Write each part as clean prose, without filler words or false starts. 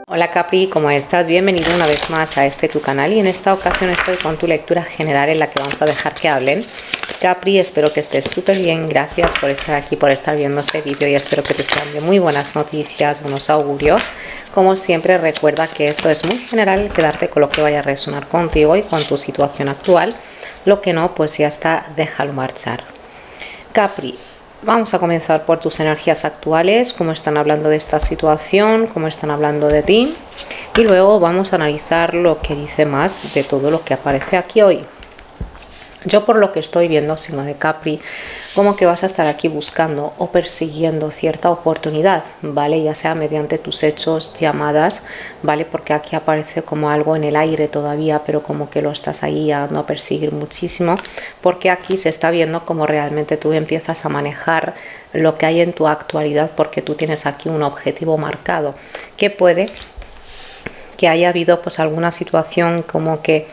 Hola Capri, ¿cómo estás? Bienvenido una vez más a tu canal y en esta ocasión estoy con tu lectura general en la que vamos a dejar que hablen. Capri, espero que estés súper bien, gracias por estar aquí, por estar viendo este vídeo y espero que te sean de muy buenas noticias, buenos augurios. Como siempre recuerda que esto es muy general, quedarte con lo que vaya a resonar contigo y con tu situación actual. Lo que no, pues ya está, déjalo marchar. Capri, vamos a comenzar por tus energías actuales, cómo están hablando de esta situación, cómo están hablando de ti. Y luego vamos a analizar lo que dice más de todo lo que aparece aquí hoy. Yo por lo que estoy viendo, signo de Capri, como que vas a estar aquí buscando o persiguiendo cierta oportunidad, ¿vale? Ya sea mediante tus hechos, llamadas, ¿vale? Porque aquí aparece como algo en el aire todavía, pero como que lo estás ahí a perseguir muchísimo, porque aquí se está viendo como realmente tú empiezas a manejar lo que hay en tu actualidad, porque tú tienes aquí un objetivo marcado, que puede que haya habido pues alguna situación como que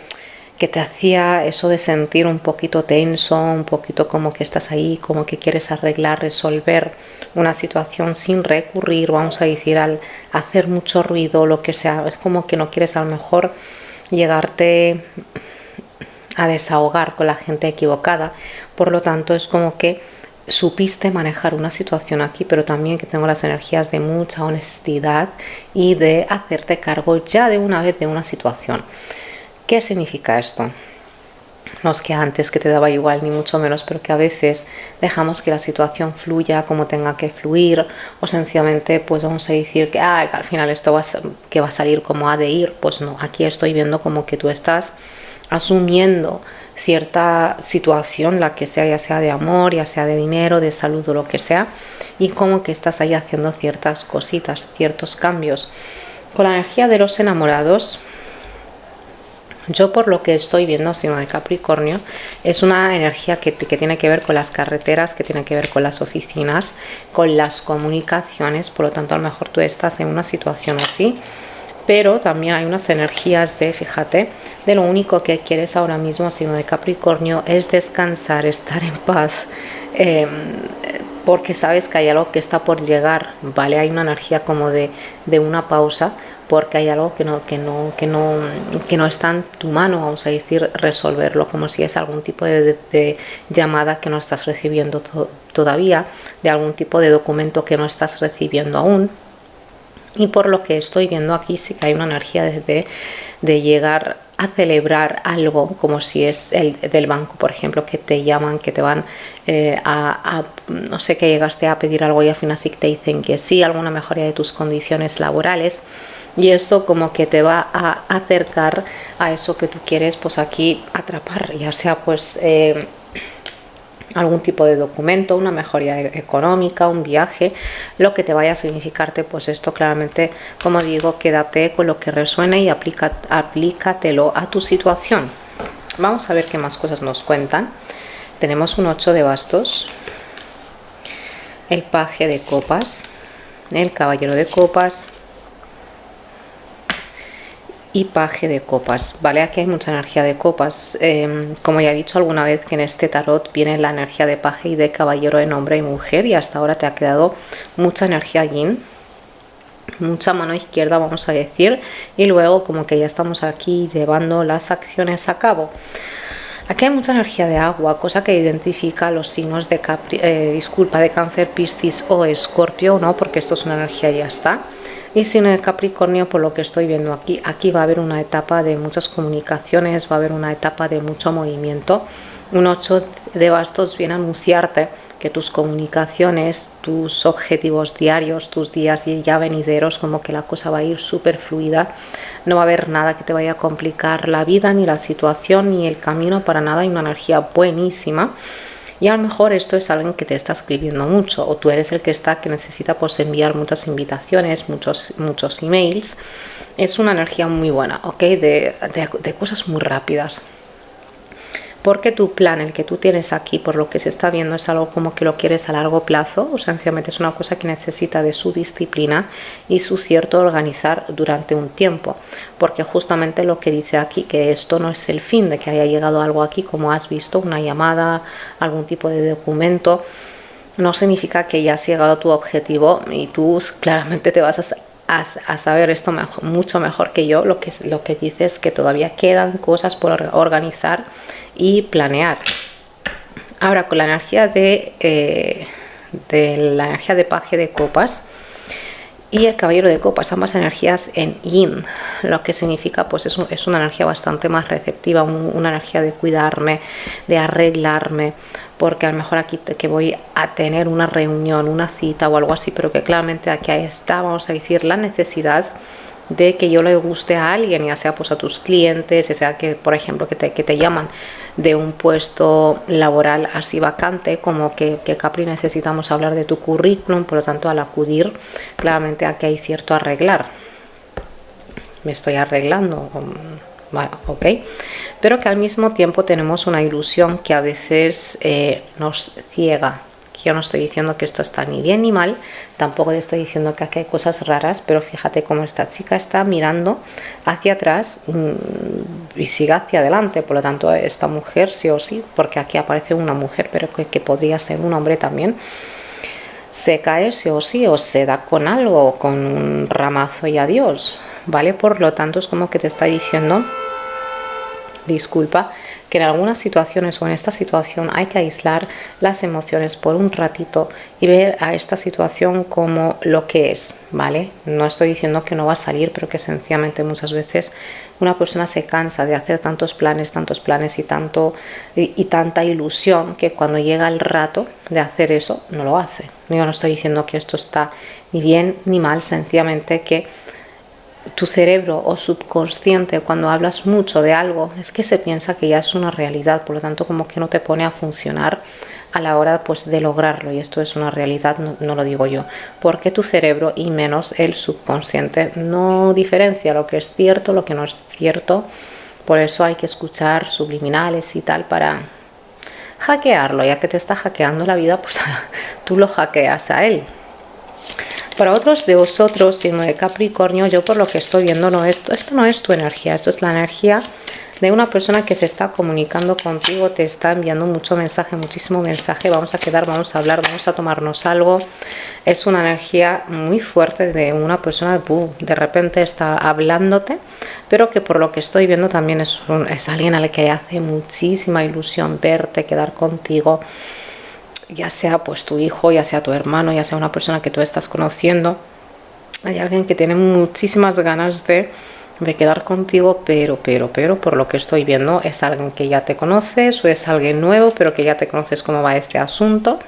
te hacía eso de sentir un poquito tenso, un poquito como que estás ahí, como que quieres arreglar, resolver una situación sin recurrir, vamos a decir, al hacer mucho ruido, lo que sea. Es como que no quieres a lo mejor llegarte a desahogar con la gente equivocada. Por lo tanto, es como que supiste manejar una situación aquí, pero también que tengo las energías de mucha honestidad y de hacerte cargo ya de una vez de una situación. ¿Qué significa esto? No es que antes que te daba igual ni mucho menos, pero que a veces dejamos que la situación fluya como tenga que fluir, o sencillamente pues vamos a decir que al final esto va a salir como ha de ir. Pues no, aquí estoy viendo como que tú estás asumiendo cierta situación, la que sea, ya sea de amor, ya sea de dinero, de salud o lo que sea, y como que estás ahí haciendo ciertas cositas, ciertos cambios. Con la energía de los enamorados, yo por lo que estoy viendo, signo de Capricornio, es una energía que tiene que ver con las carreteras, que tiene que ver con las oficinas, con las comunicaciones. Por lo tanto, a lo mejor tú estás en una situación así, pero también hay unas energías de, fíjate, de lo único que quieres ahora mismo, signo de Capricornio, es descansar, estar en paz, porque sabes que hay algo que está por llegar, ¿vale? Hay una energía como de una pausa, porque hay algo que no está en tu mano, vamos a decir, resolverlo, como si es algún tipo de llamada que no estás recibiendo todavía, de algún tipo de documento que no estás recibiendo aún. Y por lo que estoy viendo aquí sí que hay una energía de llegar a celebrar algo, como si es el del banco, por ejemplo, que te llaman, que te van no sé, que llegaste a pedir algo y al final sí que te dicen que sí, alguna mejoría de tus condiciones laborales, y esto como que te va a acercar a eso que tú quieres pues aquí atrapar, ya sea pues algún tipo de documento, una mejoría económica, un viaje, lo que te vaya a significarte, pues esto claramente, como digo, quédate con lo que resuene y aplícatelo a tu situación. Vamos a ver qué más cosas nos cuentan. Tenemos un 8 de bastos, el paje de copas, el caballero de copas y paje de copas, ¿vale? Aquí hay mucha energía de copas, como ya he dicho alguna vez que en este tarot viene la energía de paje y de caballero en hombre y mujer, y hasta ahora te ha quedado mucha energía yin, mucha mano izquierda, vamos a decir, y luego como que ya estamos aquí llevando las acciones a cabo. Aquí hay mucha energía de agua, cosa que identifica los signos de de Cáncer, Piscis o Escorpio, ¿no? Porque esto es una energía y ya está. Y signo de Capricornio, por lo que estoy viendo aquí va a haber una etapa de muchas comunicaciones, va a haber una etapa de mucho movimiento. Un 8 de bastos viene a anunciarte que tus comunicaciones, tus objetivos diarios, tus días ya venideros, como que la cosa va a ir súper fluida, no va a haber nada que te vaya a complicar la vida, ni la situación, ni el camino, para nada. Hay una energía buenísima. Y a lo mejor esto es alguien que te está escribiendo mucho, o tú eres el que necesita pues enviar muchas invitaciones, muchos emails. Es una energía muy buena, ¿ok? De cosas muy rápidas. Porque tu plan, el que tú tienes aquí, por lo que se está viendo, es algo como que lo quieres a largo plazo, o sencillamente es una cosa que necesita de su disciplina y su cierto organizar durante un tiempo, porque justamente lo que dice aquí, que esto no es el fin de que haya llegado algo aquí, como has visto, una llamada, algún tipo de documento, no significa que ya has llegado a tu objetivo y tú claramente te vas a saber esto mucho mejor que yo, lo que dice es que todavía quedan cosas por organizar y planear. Ahora, con la energía de la energía de paje de copas y el caballero de copas, ambas energías en yin, lo que significa pues es una energía bastante más receptiva, una energía de cuidarme, de arreglarme, porque a lo mejor aquí que voy a tener una reunión, una cita o algo así, pero que claramente aquí está, vamos a decir, la necesidad de que yo le guste a alguien, ya sea pues a tus clientes, ya sea que, por ejemplo, que te llaman de un puesto laboral así vacante, como que Capri necesitamos hablar de tu currículum, por lo tanto al acudir, claramente aquí hay cierto arreglar. Me estoy arreglando, bueno, ok, pero que al mismo tiempo tenemos una ilusión que a veces nos ciega. Yo no estoy diciendo que esto está ni bien ni mal, tampoco te estoy diciendo que aquí hay cosas raras, pero fíjate cómo esta chica está mirando hacia atrás y sigue hacia adelante. Por lo tanto, esta mujer sí o sí, porque aquí aparece una mujer, pero que podría ser un hombre también, se cae sí o sí, o se da con algo, con un ramazo y adiós, ¿vale? Por lo tanto, es como que te está diciendo, disculpa, que en algunas situaciones o en esta situación hay que aislar las emociones por un ratito y ver a esta situación como lo que es, ¿vale? No estoy diciendo que no va a salir, pero que sencillamente muchas veces una persona se cansa de hacer tantos planes y tanta ilusión que cuando llega el rato de hacer eso, no lo hace. Yo no estoy diciendo que esto está ni bien ni mal, sencillamente que tu cerebro o subconsciente, cuando hablas mucho de algo, es que se piensa que ya es una realidad, por lo tanto como que no te pone a funcionar a la hora pues de lograrlo, y esto es una realidad, no lo digo yo, porque tu cerebro y menos el subconsciente no diferencia lo que es cierto, lo que no es cierto. Por eso hay que escuchar subliminales y tal para hackearlo, ya que te está hackeando la vida, pues tú lo hackeas a él. Para otros de vosotros, signo de Capricornio, yo por lo que estoy viendo, esto no es tu energía, esto es la energía de una persona que se está comunicando contigo, te está enviando mucho mensaje, muchísimo mensaje, vamos a quedar, vamos a hablar, vamos a tomarnos algo. Es una energía muy fuerte de una persona que de repente está hablándote, pero que por lo que estoy viendo también es alguien al que hace muchísima ilusión verte, quedar contigo, ya sea pues tu hijo, ya sea tu hermano, ya sea una persona que tú estás conociendo. Hay alguien que tiene muchísimas ganas de quedar contigo, pero por lo que estoy viendo es alguien que ya te conoces o es alguien nuevo, pero que ya te conoces cómo va este asunto,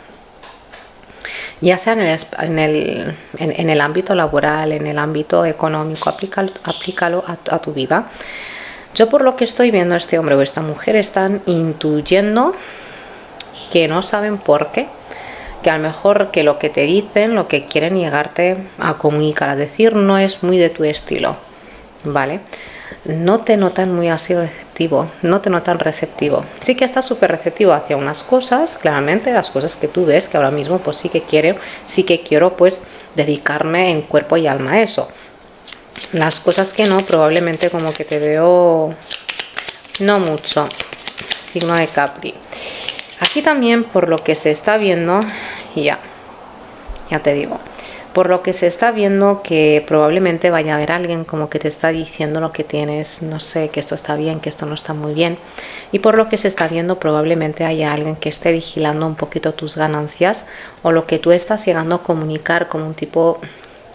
ya sea en el ámbito laboral, en el ámbito económico, aplícalo a tu vida. Yo por lo que estoy viendo, este hombre o esta mujer están intuyendo que no saben por qué, que a lo mejor que lo que te dicen, lo que quieren llegarte a comunicar, a decir, no es muy de tu estilo, ¿vale? No te notan muy así receptivo, no te notan receptivo. Sí que estás súper receptivo hacia unas cosas, claramente, las cosas que tú ves, que ahora mismo pues sí que quiero pues dedicarme en cuerpo y alma a eso. Las cosas que no, probablemente como que te veo no mucho, signo de Capri. Aquí también, por lo que se está viendo, ya te digo, por lo que se está viendo, que probablemente vaya a haber alguien como que te está diciendo lo que tienes, no sé, que esto está bien, que esto no está muy bien. Y por lo que se está viendo, probablemente haya alguien que esté vigilando un poquito tus ganancias o lo que tú estás llegando a comunicar como un tipo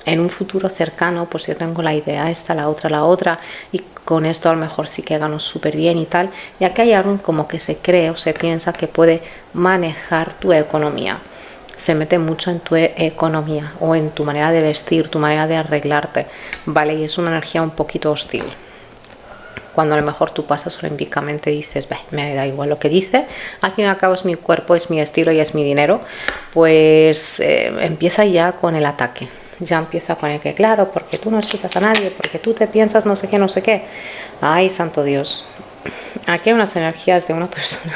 en un futuro cercano, pues yo tengo la idea esta, la otra, y con esto a lo mejor sí que gano súper bien y tal, ya que hay alguien como que se cree o se piensa que puede manejar tu economía, se mete mucho en tu economía o en tu manera de vestir, tu manera de arreglarte, ¿vale? Y es una energía un poquito hostil. Cuando a lo mejor tú pasas olímpicamente y dices, me da igual lo que dice, al fin y al cabo es mi cuerpo, es mi estilo y es mi dinero, pues empieza ya con el ataque. Ya empieza con el que, claro, porque tú no escuchas a nadie, porque tú te piensas no sé qué. Ay, santo Dios. Aquí hay unas energías de una persona.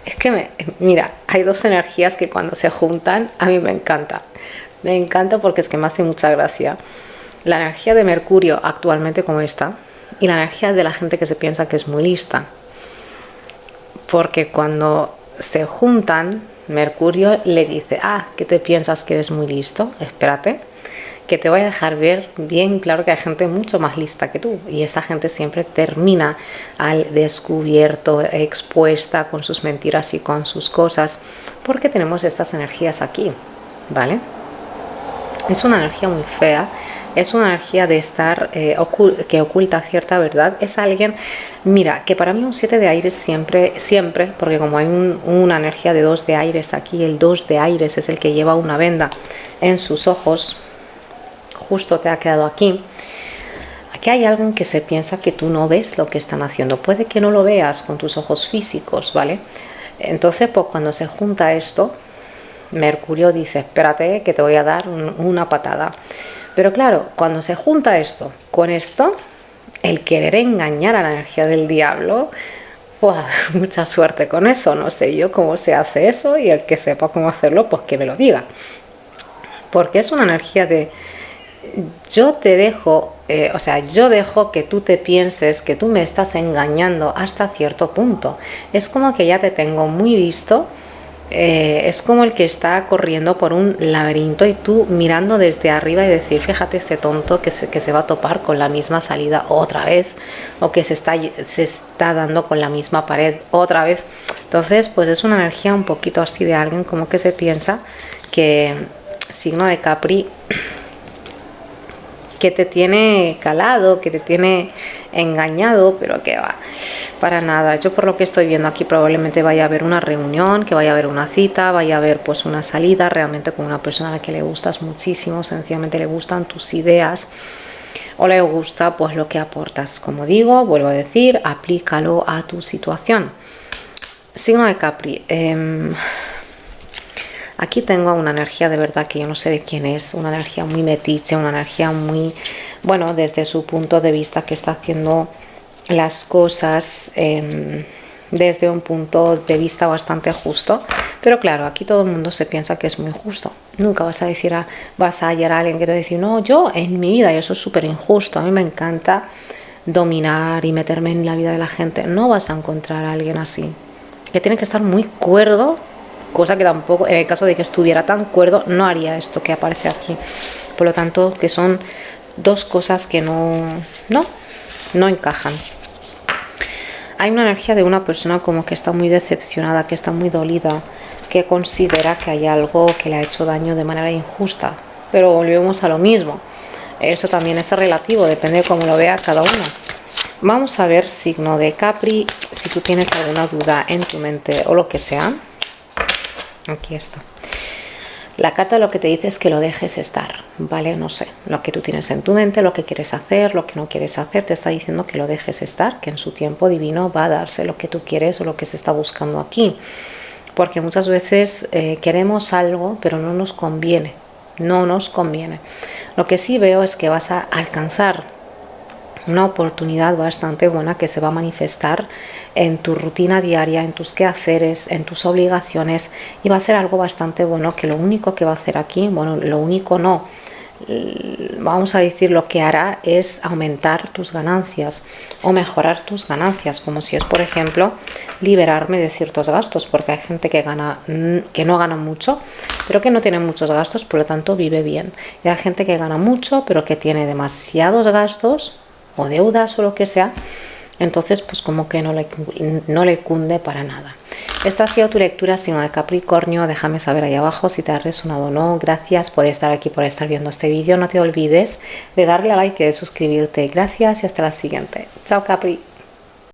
Es que, mira, hay dos energías que cuando se juntan, a mí me encanta. Me encanta porque es que me hace mucha gracia. La energía de Mercurio actualmente como está, y la energía de la gente que se piensa que es muy lista. Porque cuando se juntan, Mercurio le dice, ¿qué te piensas que eres muy listo? Espérate, que te voy a dejar ver bien claro que hay gente mucho más lista que tú, y esa gente siempre termina al descubierto, expuesta con sus mentiras y con sus cosas, porque tenemos estas energías aquí, ¿vale? Es una energía muy fea, es una energía de estar que oculta cierta verdad. Es alguien, mira, que para mí un 7 de aires siempre, porque como hay una energía de 2 de aires aquí, el 2 de aires es el que lleva una venda en sus ojos, justo te ha quedado aquí. Aquí hay alguien que se piensa que tú no ves lo que están haciendo, puede que no lo veas con tus ojos físicos, ¿vale? Entonces, pues cuando se junta esto, Mercurio dice, espérate que te voy a dar una patada. Pero claro, cuando se junta esto con esto, el querer engañar a la energía del diablo, pues mucha suerte con eso. No sé yo cómo se hace eso, y el que sepa cómo hacerlo, pues que me lo diga. Porque es una energía de yo te dejo, yo dejo que tú te pienses que tú me estás engañando hasta cierto punto. Es como que ya te tengo muy visto. Es como el que está corriendo por un laberinto y tú mirando desde arriba y decir, fíjate este tonto que se va a topar con la misma salida otra vez, o que se está dando con la misma pared otra vez. Entonces, pues es una energía un poquito así de alguien como que se piensa que signo de Capri, que te tiene calado, que te tiene engañado, pero que va, para nada. Yo por lo que estoy viendo aquí probablemente vaya a haber una reunión, que vaya a haber una cita, vaya a haber pues una salida realmente con una persona a la que le gustas muchísimo, sencillamente le gustan tus ideas o le gusta pues lo que aportas. Como digo, vuelvo a decir, aplícalo a tu situación. Signo de Capri, aquí tengo una energía de verdad que yo no sé de quién es, una energía muy metiche, una energía muy, bueno, desde su punto de vista que está haciendo las cosas desde un punto de vista bastante justo. Pero claro, aquí todo el mundo se piensa que es muy justo. Nunca vas a hallar a alguien que te va a decir, no, yo en mi vida, yo soy súper injusto, a mí me encanta dominar y meterme en la vida de la gente. No vas a encontrar a alguien así, que tiene que estar muy cuerdo, cosa que tampoco, en el caso de que estuviera tan cuerdo, no haría esto que aparece aquí. Por lo tanto, que son dos cosas que no encajan. Hay una energía de una persona como que está muy decepcionada, que está muy dolida, que considera que hay algo que le ha hecho daño de manera injusta. Pero volvemos a lo mismo. Eso también es relativo, depende de cómo lo vea cada uno. Vamos a ver, signo de Capri, si tú tienes alguna duda en tu mente o lo que sea. Aquí está. La carta lo que te dice es que lo dejes estar, ¿vale? No sé, lo que tú tienes en tu mente, lo que quieres hacer, lo que no quieres hacer, te está diciendo que lo dejes estar, que en su tiempo divino va a darse lo que tú quieres o lo que se está buscando aquí. Porque muchas veces queremos algo, pero no nos conviene, no nos conviene. Lo que sí veo es que vas a alcanzar una oportunidad bastante buena que se va a manifestar en tu rutina diaria, en tus quehaceres, en tus obligaciones, y va a ser algo bastante bueno, que lo único que va a hacer aquí, bueno, lo único no, vamos a decir, lo que hará es aumentar tus ganancias o mejorar tus ganancias, como si es, por ejemplo, liberarme de ciertos gastos, porque hay gente que no gana mucho, pero que no tiene muchos gastos, por lo tanto vive bien. Y hay gente que gana mucho, pero que tiene demasiados gastos o deudas o lo que sea, entonces pues como que no le cunde para nada. Esta ha sido tu lectura, signo de Capricornio. Déjame saber ahí abajo si te ha resonado o no. Gracias por estar aquí, por estar viendo este vídeo. No te olvides de darle a like y de suscribirte. Gracias y hasta la siguiente. Chao, Capri.